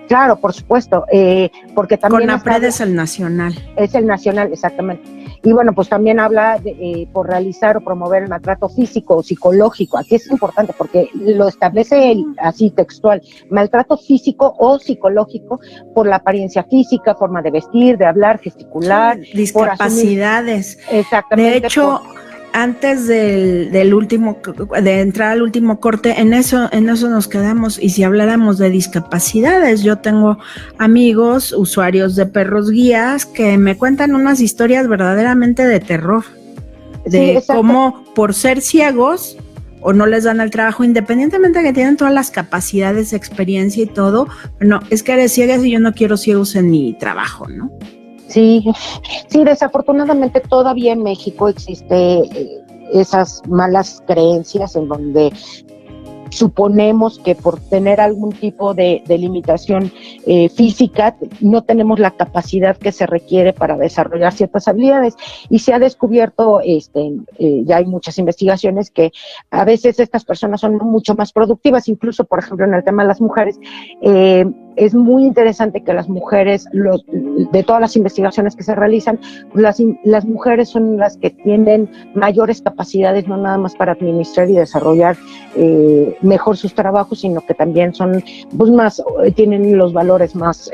Claro, por supuesto, porque también CONAPRED es el nacional. Es el nacional, exactamente. Y bueno, pues también habla por realizar o promover el maltrato físico o psicológico. Aquí es importante porque lo establece así textual, maltrato físico o psicológico por la apariencia física, forma de vestir, de hablar, gesticular. Discapacidades. Exactamente. De hecho, antes de entrar al último corte, en eso nos quedamos. Y si habláramos de discapacidades, yo tengo amigos, usuarios de perros guías, que me cuentan unas historias verdaderamente de terror, de cómo por ser ciegos o no les dan el trabajo, independientemente de que tienen todas las capacidades, experiencia y todo, no, es que eres ciega y yo no quiero ciegos en mi trabajo, ¿no? Sí, desafortunadamente todavía en México existe esas malas creencias en donde suponemos que por tener algún tipo de limitación física no tenemos la capacidad que se requiere para desarrollar ciertas habilidades, y se ha descubierto, ya hay muchas investigaciones que a veces estas personas son mucho más productivas, incluso por ejemplo en el tema de las mujeres. Es muy interesante que las mujeres, de todas las investigaciones que se realizan, las mujeres son las que tienen mayores capacidades, no nada más para administrar y desarrollar mejor sus trabajos, sino que también son pues tienen los valores más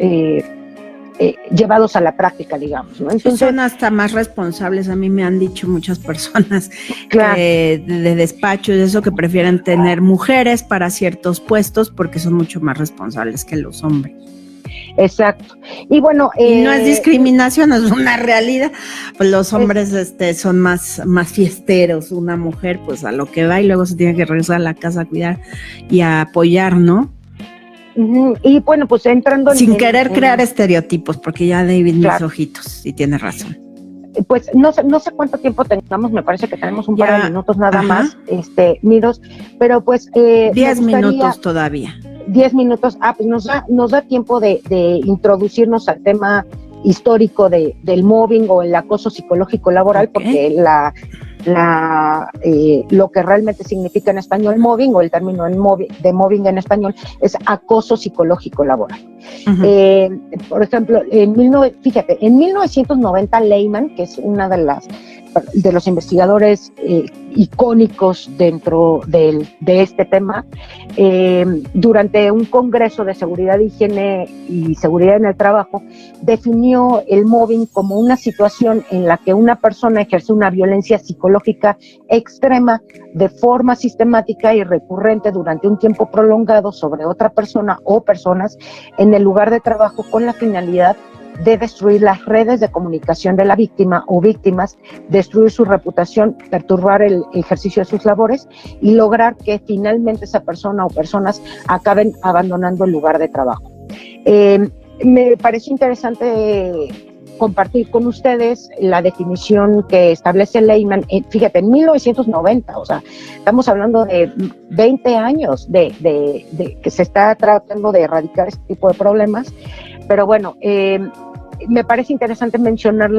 llevados a la práctica, digamos, ¿no? Entonces, son hasta más responsables, a mí me han dicho muchas personas, claro, de despacho y eso, que prefieren tener mujeres para ciertos puestos porque son mucho más responsables que los hombres. Exacto. Y bueno, y no es discriminación, es una realidad. Pues los hombres son más fiesteros, una mujer pues a lo que va y luego se tiene que regresar a la casa a cuidar y a apoyar, ¿no? Y bueno, pues entrando sin querer crear estereotipos, porque ya David, mis ojitos, sí tiene razón. Pues no sé cuánto tiempo tengamos, me parece que tenemos un par de minutos nada más, Miros, pero pues 10 minutos todavía. 10 minutos, pues nos da tiempo de introducirnos al tema histórico del mobbing o el acoso psicológico laboral, porque lo que realmente significa en español mobbing, o el término de mobbing en español, es acoso psicológico laboral. Por ejemplo, en 1990 Lehman, que es una de los investigadores icónicos dentro de este tema, durante un congreso de seguridad, higiene y seguridad en el trabajo, definió el mobbing como una situación en la que una persona ejerce una violencia psicológica extrema de forma sistemática y recurrente durante un tiempo prolongado sobre otra persona o personas en el lugar de trabajo, con la finalidad de destruir las redes de comunicación de la víctima o víctimas, destruir su reputación, perturbar el ejercicio de sus labores y lograr que finalmente esa persona o personas acaben abandonando el lugar de trabajo. Me pareció interesante compartir con ustedes la definición que establece Lehman, fíjate, en 1990, o sea, estamos hablando de 20 años de que se está tratando de erradicar este tipo de problemas, pero bueno, me parece interesante mencionar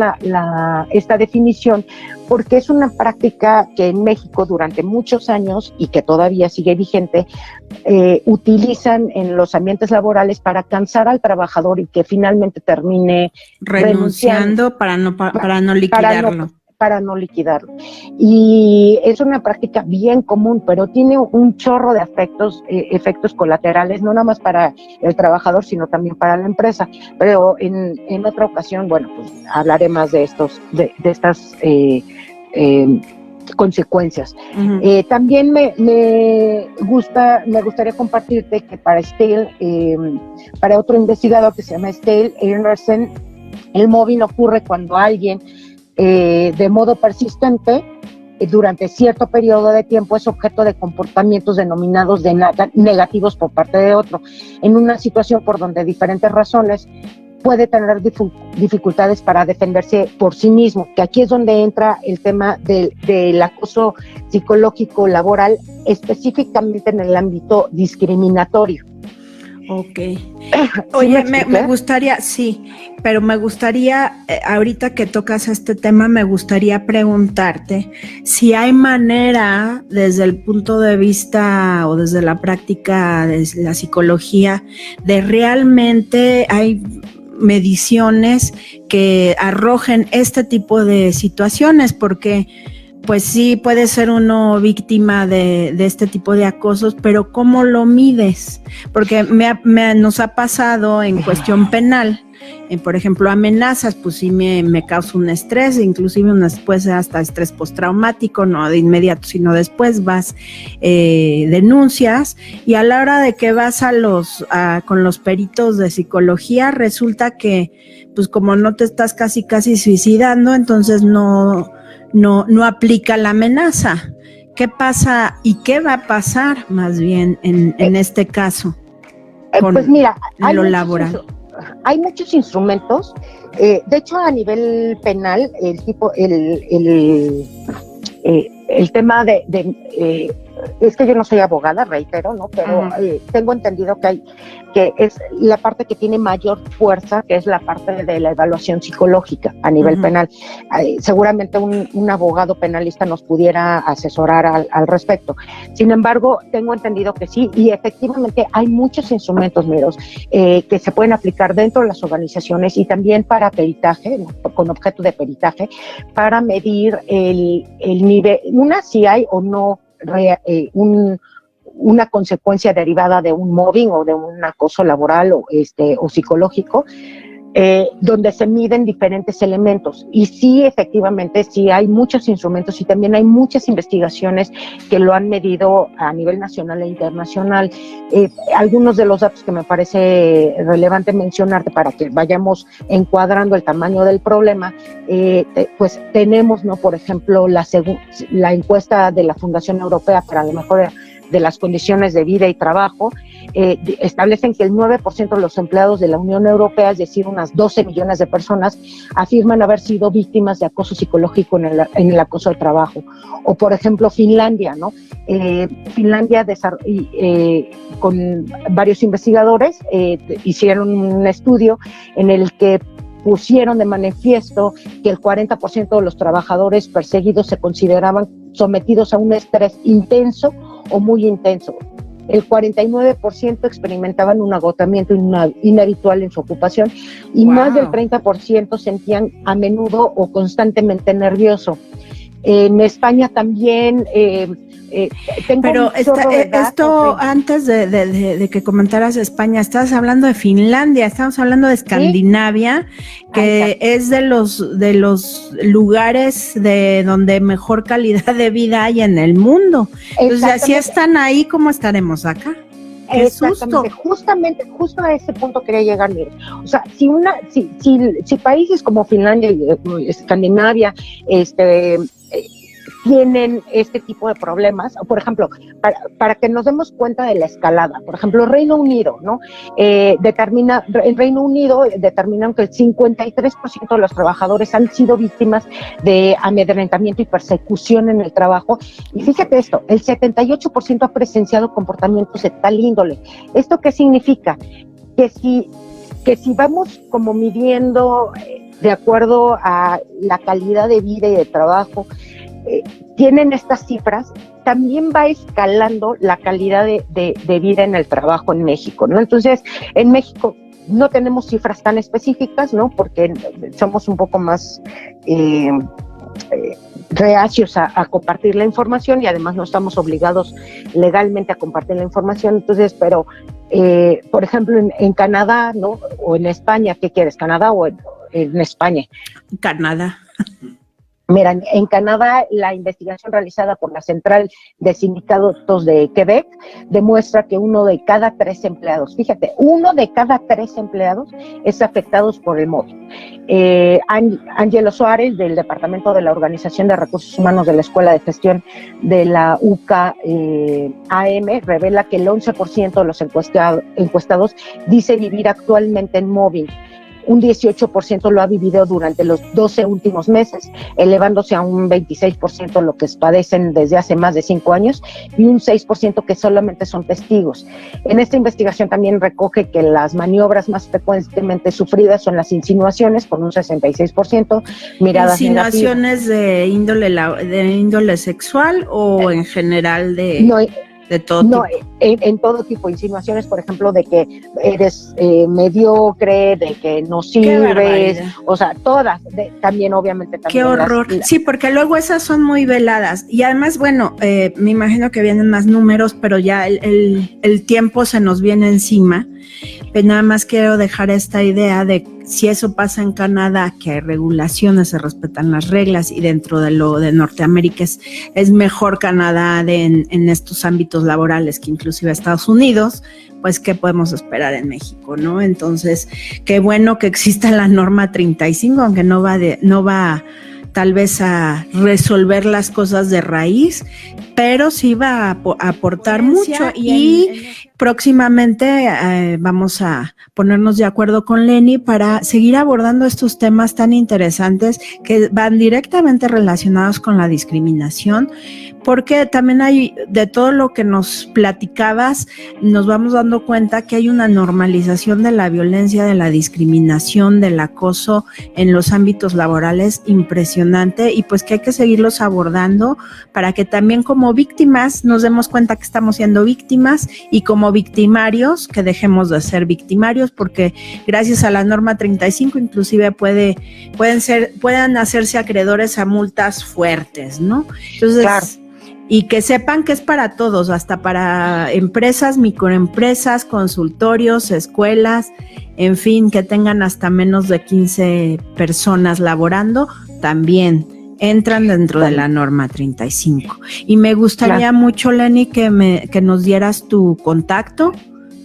esta definición, porque es una práctica que en México durante muchos años, y que todavía sigue vigente, utilizan en los ambientes laborales para cansar al trabajador y que finalmente termine renunciando para no liquidarlo. Para no liquidarlo. Y es una práctica bien común, pero tiene un chorro de efectos colaterales, no nada más para el trabajador, sino también para la empresa. Pero en otra ocasión, bueno, pues hablaré más de estas consecuencias. También me gustaría compartirte que para Stale, para otro investigador que se llama Stale Earnersen, el mobbing ocurre cuando alguien de modo persistente, durante cierto periodo de tiempo, es objeto de comportamientos denominados negativos por parte de otro, en una situación por donde diferentes razones puede tener dificultades para defenderse por sí mismo, que aquí es donde entra el tema del acoso psicológico laboral, específicamente en el ámbito discriminatorio. Ok. Oye, me gustaría, sí, pero me gustaría, ahorita que tocas este tema, me gustaría preguntarte si hay manera, desde el punto de vista o desde la práctica de la psicología, de realmente hay mediciones que arrojen este tipo de situaciones, porque pues sí, puede ser uno víctima de este tipo de acosos, pero ¿cómo lo mides? Porque nos ha pasado en cuestión penal, por ejemplo, amenazas, pues sí me causa un estrés, inclusive después hasta estrés postraumático, no de inmediato, sino después vas, denuncias, y a la hora de que vas con los peritos de psicología, resulta que, pues como no te estás casi suicidando, entonces no aplica la amenaza. ¿Qué pasa y qué va a pasar más bien en este caso con pues mira, lo laboral? Hay muchos instrumentos. De hecho, a nivel penal, el tema es que yo no soy abogada, reitero, ¿no? Pero tengo entendido que es la parte que tiene mayor fuerza, que es la parte de la evaluación psicológica a nivel penal. Seguramente un abogado penalista nos pudiera asesorar al respecto. Sin embargo, tengo entendido que sí, y efectivamente hay muchos instrumentos, Miros, que se pueden aplicar dentro de las organizaciones y también para peritaje, ¿no? Con objeto de peritaje, para medir el nivel, si hay o no una consecuencia derivada de un mobbing o de un acoso laboral o psicológico, donde se miden diferentes elementos. Y sí, efectivamente, sí hay muchos instrumentos y también hay muchas investigaciones que lo han medido a nivel nacional e internacional. Algunos de los datos que me parece relevante mencionarte para que vayamos encuadrando el tamaño del problema, pues tenemos, ¿no? Por ejemplo, la encuesta de la Fundación Europea para la Mejora de las Condiciones de Vida y Trabajo, establecen que el 9% de los empleados de la Unión Europea, es decir, unas 12 millones de personas, afirman haber sido víctimas de acoso psicológico en el acoso al trabajo. O, por ejemplo, Finlandia, ¿no? Finlandia, con varios investigadores, hicieron un estudio en el que pusieron de manifiesto que el 40% de los trabajadores perseguidos se consideraban sometidos a un estrés intenso o muy intenso. El 49% experimentaban un agotamiento inhabitual en su ocupación y más del 30% sentían a menudo o constantemente nervioso. En España también tengo pero esto antes de que comentaras España, estabas hablando de Finlandia, estamos hablando de Escandinavia, ¿sí? Que es de los lugares de donde mejor calidad de vida hay en el mundo. Entonces, si están ahí, ¿cómo estaremos acá? ¡Qué susto! Justo a ese punto quería llegar, mire. O sea, si países como Finlandia y Escandinavia, tienen este tipo de problemas, por ejemplo, para que nos demos cuenta de la escalada, por ejemplo, Reino Unido, ¿no? En Reino Unido determinan que el 53% de los trabajadores han sido víctimas de amedrentamiento y persecución en el trabajo, y fíjate esto, el 78% ha presenciado comportamientos de tal índole. ¿Esto qué significa? Que si vamos como midiendo de acuerdo a la calidad de vida y de trabajo, tienen estas cifras, también va escalando la calidad de vida en el trabajo en México, ¿no? Entonces, en México no tenemos cifras tan específicas, ¿no? Porque somos un poco más reacios a compartir la información y además no estamos obligados legalmente a compartir la información. Entonces, pero, por ejemplo, en Canadá, ¿no? O en España, ¿qué quieres? ¿Canadá o en España? Canadá. Mira, en Canadá, la investigación realizada por la Central de Sindicatos de Quebec demuestra que 1 de cada 3 empleados, fíjate, 1 de cada 3 empleados es afectado por el móvil. Ángelo Suárez, del Departamento de la Organización de Recursos Humanos de la Escuela de Gestión de la UCA AM, revela que el 11% de los encuestados dice vivir actualmente en móvil. Un 18% lo ha vivido durante los 12 últimos meses, elevándose a un 26% lo que padecen desde hace más de 5 años y un 6% que solamente son testigos. En esta investigación también recoge que las maniobras más frecuentemente sufridas son las insinuaciones, con un 66%, miradas ¿insinuaciones negativas de índole sexual o en general de todo tipo? No, en todo tipo, insinuaciones, por ejemplo, de que eres mediocre, de que no sirves, o sea, todas, también obviamente. Qué horror. Sí, porque luego esas son muy veladas y además, bueno, me imagino que vienen más números, pero ya el tiempo se nos viene encima. Pero nada más quiero dejar esta idea de si eso pasa en Canadá, que hay regulaciones, se respetan las reglas y dentro de lo de Norteamérica es mejor Canadá en estos ámbitos laborales que inclusive Estados Unidos, pues ¿qué podemos esperar en México, no? Entonces, qué bueno que exista la norma 35, aunque no va tal vez a resolver las cosas de raíz, pero sí va a aportar mucho y próximamente vamos a ponernos de acuerdo con Lenny para seguir abordando estos temas tan interesantes que van directamente relacionados con la discriminación, porque también hay, de todo lo que nos platicabas, nos vamos dando cuenta que hay una normalización de la violencia, de la discriminación, del acoso en los ámbitos laborales impresionante y pues que hay que seguirlos abordando para que también como víctimas nos demos cuenta que estamos siendo víctimas y como victimarios que dejemos de ser victimarios, porque gracias a la norma 35 inclusive pueden hacerse acreedores a multas fuertes, ¿no? Entonces, claro. Y que sepan que es para todos, hasta para empresas, microempresas, consultorios, escuelas, en fin, que tengan hasta menos de 15 personas laborando, también entran dentro de la norma 35. Y me gustaría mucho, Lenny, que nos dieras tu contacto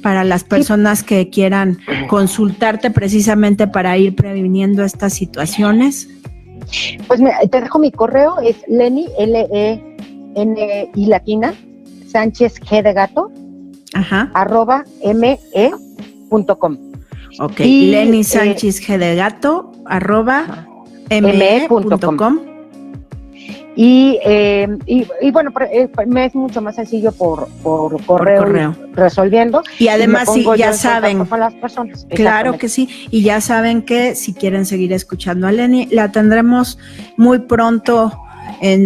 para las personas que quieran consultarte precisamente para ir previniendo estas situaciones. Pues mira, te dejo mi correo, es Lenny, L-E-N-I latina, Sánchez G de gato, @me.com. Ok, Lenny Sánchez G de gato, @me.com. Y bueno, me es mucho más sencillo por correo. Resolviendo. Y además, sí, ya saben. Con las personas. Claro que sí. Y ya saben que si quieren seguir escuchando a Lenny, la tendremos muy pronto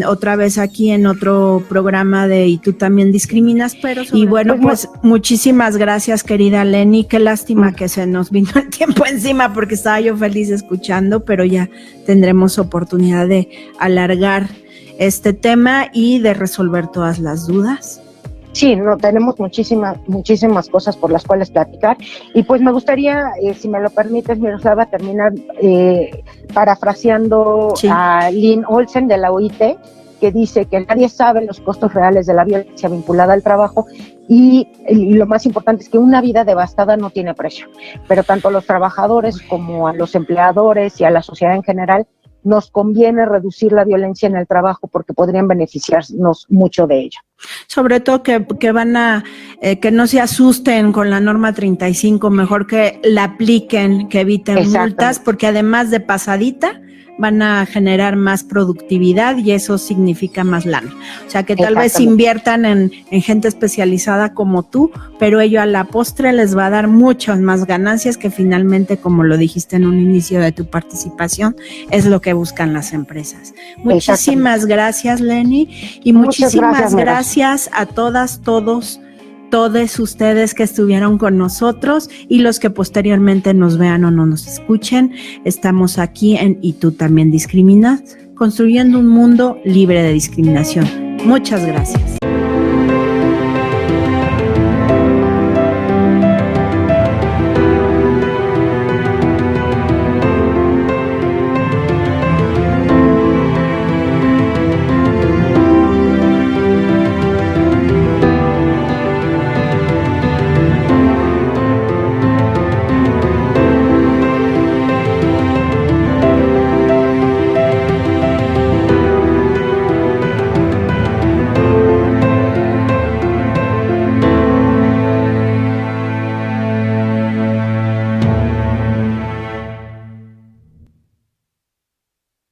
otra vez aquí en otro programa de Y tú también discriminas, pero y bueno, pues muchísimas gracias, querida Lenny. Qué lástima que se nos vino el tiempo encima porque estaba yo feliz escuchando, pero ya tendremos oportunidad de alargar este tema y de resolver todas las dudas. Sí, no, tenemos muchísimas cosas por las cuales platicar, y pues me gustaría, si me lo permites, Miroslava, terminar parafraseando a Lynn Olsen de la OIT, que dice que nadie sabe los costos reales de la violencia vinculada al trabajo, y lo más importante es que una vida devastada no tiene precio, pero tanto a los trabajadores como a los empleadores y a la sociedad en general nos conviene reducir la violencia en el trabajo porque podrían beneficiarnos mucho de ello. Sobre todo que van a, que no se asusten con la norma 35, mejor que la apliquen, que eviten multas, porque además de pasadita, van a generar más productividad y eso significa más lana. O sea, que tal vez inviertan en gente especializada como tú, pero ello a la postre les va a dar muchas más ganancias que finalmente, como lo dijiste en un inicio de tu participación, es lo que buscan las empresas. Muchísimas gracias, Lenny, y muchísimas gracias a todas, todos ustedes que estuvieron con nosotros y los que posteriormente nos vean o no nos escuchen. Estamos aquí en Y tú también discriminas, construyendo un mundo libre de discriminación. Muchas gracias.